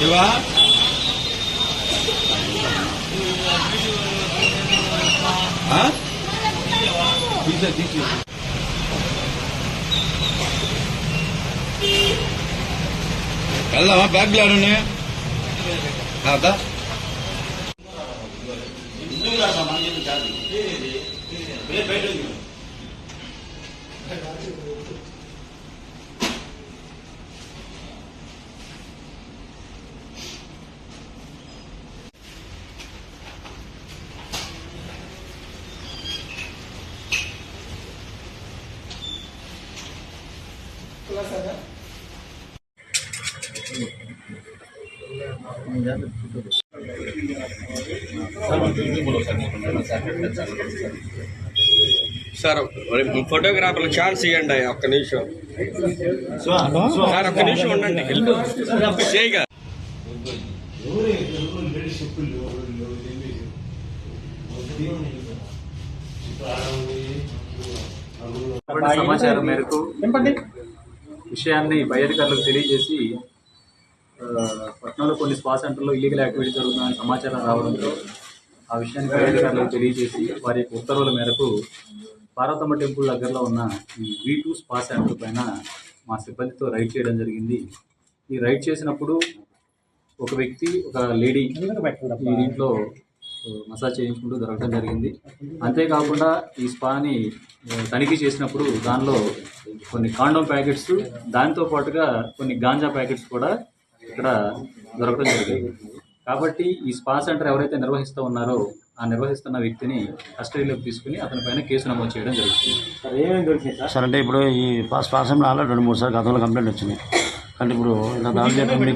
ఇవా తీసే తీసి వెళ్దామా బ్యాగ్లు ఆడున్నాయి కాదా సార్ ఫోటోగ్రాఫర్లు ఛాన్స్ ఇవ్వండి ఒక్క నిమిషం సార్ ఒక్క నిమిషం ఉండండి చేయగా సమాచారం మేరకు విషయాన్ని పై అధికారులకు తెలియజేసి పట్టణంలో కొన్ని స్పా సెంటర్లో ఇల్లీగల్ యాక్టివిటీ జరుగుతుందని సమాచారం రావడంతో ఆ విషయాన్ని పై అధికారులకు తెలియజేసి వారి యొక్క ఉత్తర్వుల మేరకు పార్వతమ్మ టెంపుల్ దగ్గరలో ఉన్న ఈ V2 స్పా సెంటర్ పైన మా సిబ్బందితో రైడ్ చేయడం జరిగింది. ఈ రైడ్ చేసినప్పుడు ఒక వ్యక్తి ఒక లేడీ ఈ దీంట్లో మసాజ్ చేయించుకుంటూ దొరకడం జరిగింది. అంతేకాకుండా ఈ స్పాని తనిఖీ చేసినప్పుడు దానిలో కొన్ని కాండోమ్ ప్యాకెట్స్ దాంతో పాటుగా కొన్ని గాంజా ప్యాకెట్స్ కూడా ఇక్కడ దొరకడం జరిగింది. కాబట్టి ఈ స్పా సెంటర్ ఎవరైతే నిర్వహిస్తూ ఉన్నారో ఆ నిర్వహిస్తున్న వ్యక్తిని కస్టడీలోకి తీసుకుని అతని పైన కేసు నమోదు చేయడం జరుగుతుంది. సార్ అంటే ఇప్పుడు ఈ స్పా సెంటర్ ఆల్రెడీ 2-3 సార్లు గతంలో కంప్లైంట్ వచ్చింది. అంటే ఇప్పుడు ఇలా దాడి చేయడం